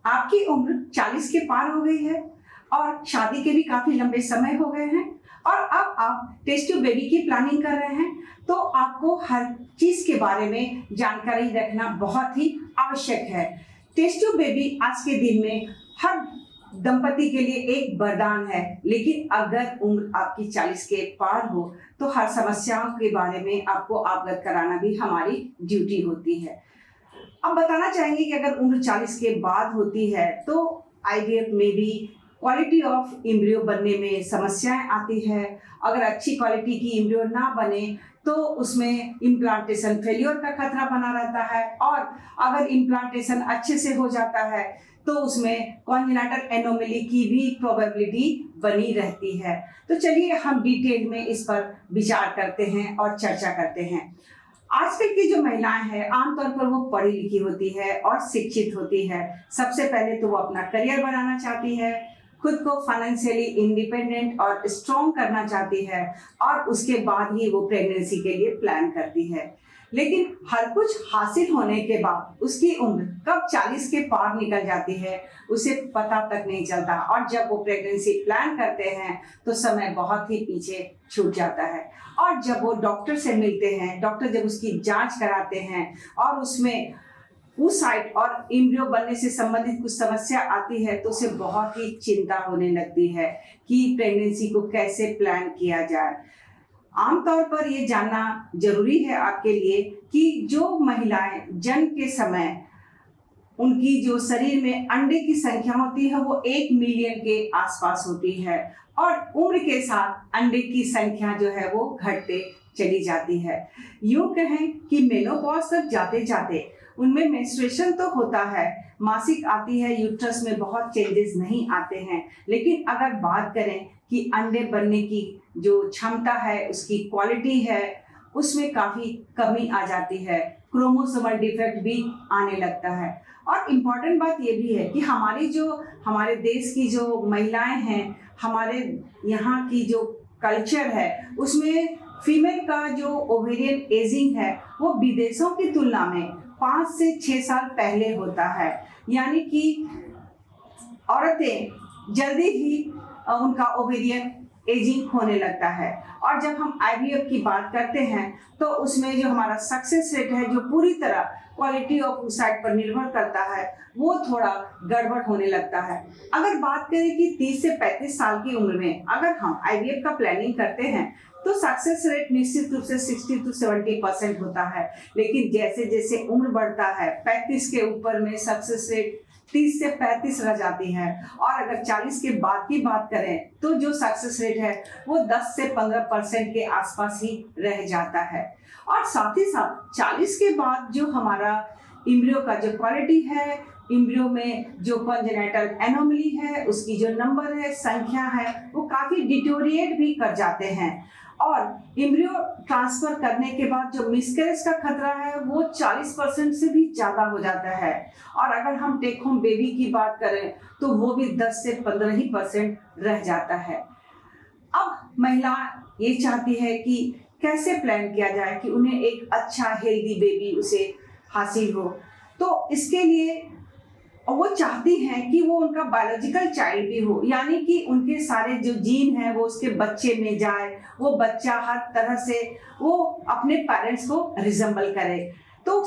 आपकी उम्र 40 के पार हो गई है और शादी के भी काफी लंबे समय हो गए हैं और अब आप टेस्ट ट्यूब बेबी की प्लानिंग कर रहे हैं, तो आपको हर चीज के बारे में जानकारी रखना बहुत ही आवश्यक है। टेस्ट ट्यूब बेबी आज के दिन में हर दंपति के लिए एक वरदान है, लेकिन अगर उम्र आपकी 40 के पार हो तो हर समस्याओं के बारे में आपको अवगत कराना भी हमारी ड्यूटी होती है। अब बताना चाहेंगे कि अगर उम्र 40 के बाद होती है तो आईवीएफ में भी क्वालिटी ऑफ एम्ब्रियो बनने में समस्याएं आती है। अगर अच्छी क्वालिटी की एम्ब्रियो ना बने तो उसमें इम्प्लांटेशन फेलियर का खतरा बना रहता है, और अगर इम्प्लांटेशन अच्छे से हो जाता है तो उसमें कॉन्जेनिटल एनोमली की भी प्रोबेबिलिटी बनी रहती है। तो चलिए हम डिटेल में इस पर विचार करते हैं और चर्चा करते हैं। आजकल की जो महिलाएं हैं आमतौर पर वो पढ़ी लिखी होती है और शिक्षित होती है। सबसे पहले तो वो अपना करियर बनाना चाहती है, खुद को फाइनेंशियली इंडिपेंडेंट और स्ट्रॉन्ग करना चाहती है, और उसके बाद ही वो प्रेगनेंसी के लिए प्लान करती है। लेकिन हर कुछ हासिल होने के बाद उसकी उम्र कब 40 के पार निकल जाती है उसे पता तक नहीं चलता, और जब वो प्रेगनेंसी प्लान करते हैं तो समय बहुत ही पीछे छूट जाता है। और जब वो डॉक्टर से मिलते हैं, डॉक्टर जब उसकी जांच कराते हैं और उसमें oocyte और एम्ब्रियो बनने से संबंधित कुछ समस्या आती है तो उसे बहुत ही चिंता होने लगती है कि प्रेगनेंसी को कैसे प्लान किया जाए। आमतौर पर ये जानना जरूरी है आपके लिए कि जो महिलाएं जन्म के समय उनकी जो शरीर में अंडे की संख्या होती है वो 1 मिलियन के आसपास होती है, और उम्र के साथ अंडे की संख्या जो है वो घटते चली जाती है। यूं कहें कि मेनोपॉज तक जाते जाते उनमें मेंस्ट्रुएशन तो होता है, मासिक आती है, यूट्रस में बहुत चेंजेस नहीं आते हैं, लेकिन अगर बात करें कि अंडे बनने की जो क्षमता है, उसकी क्वालिटी है, उसमें काफ़ी कमी आ जाती है, क्रोमोसोमल डिफेक्ट भी आने लगता है। और इम्पॉर्टेंट बात ये भी है कि हमारे देश की जो महिलाएं हैं, हमारे यहाँ की जो कल्चर है उसमें फीमेल का जो ओवेरियन एजिंग है वो विदेशों की तुलना में 5 से 6 साल पहले होता है, यानी कि औरतें जल्दी ही उनका ओवेरियन एजिंग होने लगता है। और जब हम आईवीएफ की बात करते हैं तो उसमें जो हमारा सक्सेस रेट है, जो पूरी तरह क्वालिटी ऑफ oocyte पर निर्भर करता है, वो थोड़ा गड़बड़ होने लगता है। अगर बात करें कि 30 से 35 साल की उम्र में अगर हम आईवीएफ का प्लानिंग करते हैं तो सक्सेस रेट निश्चित रूप से 60 to 70% होता है, लेकिन जैसे जैसे उम्र बढ़ता है 35 के ऊपर में सक्सेस रेट 30 से 35 रह जाती है, और अगर 40 के बाद की बात करें तो जो सक्सेस रेट है वो 10 से 15% के आसपास ही रह जाता है। और साथ ही साथ 40 के बाद जो हमारा एम्ब्रियो का जो क्वालिटी है, एम्ब्रियो में जो कॉन्जेनिटल एनोमली है, उसकी जो नंबर है, संख्या है, वो काफ़ी डिटोरिएट भी कर जाते हैं, और एम्ब्रियो ट्रांसफर करने के बाद जो मिसकैरेज का खतरा है वो 40% से भी ज़्यादा हो जाता है। और अगर हम टेक होम बेबी की बात करें तो वो भी 10 से 15% रह जाता है। अब महिला ये चाहती है कि कैसे प्लान किया जाए कि उन्हें एक अच्छा हेल्दी बेबी उसे हासिल हो, तो इसके लिए वो चाहती हैं कि वो उनका बायोलॉजिकल चाइल्ड भी हो, यानी कि उनके सारे जो जीन है वो उसके बच्चे में जाए, वो बच्चा हर तरह से वो अपने पेरेंट्स को रिजेंबल करे। तो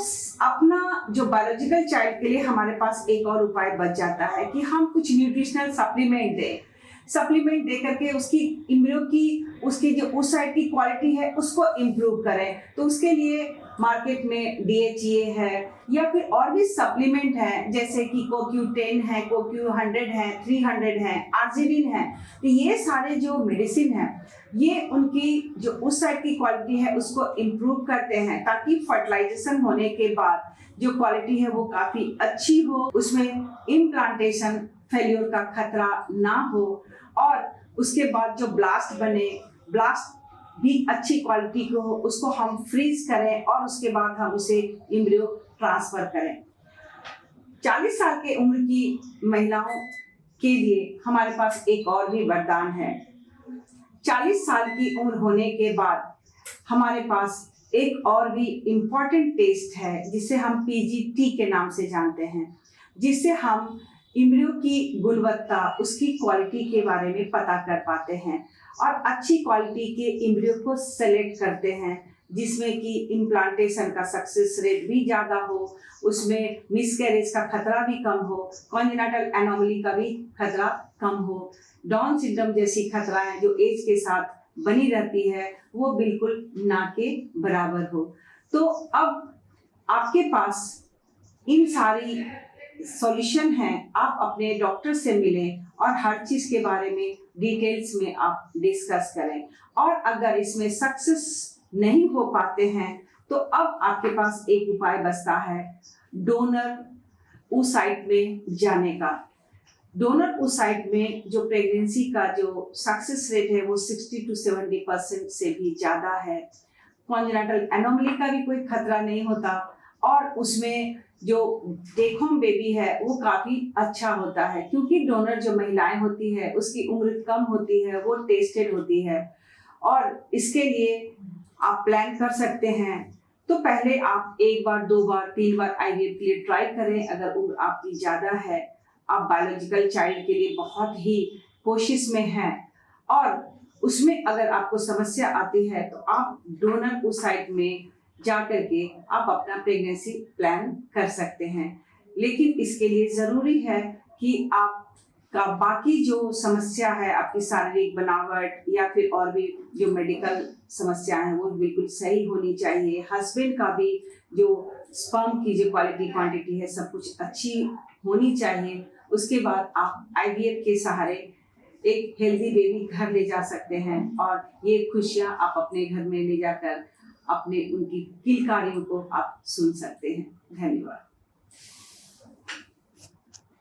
अपना जो बायोलॉजिकल चाइल्ड के लिए हमारे पास एक और उपाय बच जाता है कि हम कुछ न्यूट्रिशनल सप्लीमेंट दे करके उसकी एम्ब्रियो की उसकी जो oocyte की क्वालिटी है उसको इम्प्रूव करें। तो उसके लिए मार्केट में DHEA है या फिर और भी सप्लीमेंट है, जैसे कि CoQ10 है, CoQ100 है, 300 है, आर्जिनिन है। तो ये सारे जो मेडिसिन है ये उनकी जो oocyte की क्वालिटी है उसको इम्प्रूव करते हैं, ताकि फर्टिलाइजेशन होने के बाद जो क्वालिटी है वो काफ़ी अच्छी हो, उसमें इम्प्लांटेशन फेल्योर का खतरा ना हो, और उसके बाद जो ब्लास्ट बने, ब्लास्ट भी अच्छी क्वालिटी को हो, उसको हम फ्रीज करें और उसके बाद हम उसे एम्ब्रियो ट्रांसफर करें। 40 साल के उम्र की महिलाओं के लिए हमारे पास एक और भी वरदान है। 40 साल की उम्र होने के बाद हमारे पास एक और भी इम्पॉर्टेंट टेस्ट है जिसे हम PGT के नाम से जानते हैं, जिससे हम एम्ब्रियो की गुणवत्ता, उसकी क्वालिटी के बारे में पता कर पाते हैं और अच्छी क्वालिटी के एम्ब्रियो को सेलेक्ट करते हैं जिसमें कि इम्प्लांटेशन का सक्सेस रेट भी ज़्यादा हो, उसमें मिसकैरेज का खतरा भी कम हो, कॉन्जेनिटल एनोमली का भी खतरा कम हो, डाउन सिंड्रोम जैसी खतराएं जो एज के साथ बनी रहती है वो बिल्कुल ना के बराबर हो। तो अब आपके पास इन सारी सॉल्यूशन है, आप अपने डॉक्टर से मिलें और हर चीज़ के बारे में डिटेल्स में आप डिस्कस करें। और अगर इसमें सक्सेस नहीं हो पाते हैं तो अब आपके पास एक उपाय बचता है डोनर oocyte में जाने का। डोनर oocyte में जो प्रेगनेंसी का जो सक्सेस रेट है वो 60 to 70% से भी ज़्यादा है। कॉन्जेनिटल एनोमली का भी कोई खतरा नहीं होता और उसमें जो टेक होम बेबी है वो काफ़ी अच्छा होता है क्योंकि डोनर जो महिलाएं होती है उसकी उम्र कम होती है, वो टेस्टेड होती है और इसके लिए आप प्लान कर सकते हैं। तो पहले आप 1 बार 2 बार 3 बार आईवीएफ के लिए ट्राई करें। अगर उम्र आपकी ज़्यादा है, आप बायोलॉजिकल चाइल्ड के लिए बहुत ही कोशिश में हैं और उसमें अगर आपको समस्या आती है तो आप डोनर oocyte में जा करके आप अपना प्रेगनेंसी प्लान कर सकते हैं। लेकिन इसके लिए ज़रूरी है कि आपका बाकी जो समस्या है, आपकी शारीरिक बनावट या फिर और भी जो मेडिकल समस्या है वो बिल्कुल सही होनी चाहिए। हस्बैंड का भी जो स्पर्म की जो क्वालिटी क्वांटिटी है सब कुछ अच्छी होनी चाहिए। उसके बाद आप आईवीएफ के सहारे एक हेल्दी बेबी घर ले जा सकते हैं और ये खुशियाँ आप अपने घर में ले जाकर अपने उनकी किलकारियों को आप सुन सकते हैं। धन्यवाद।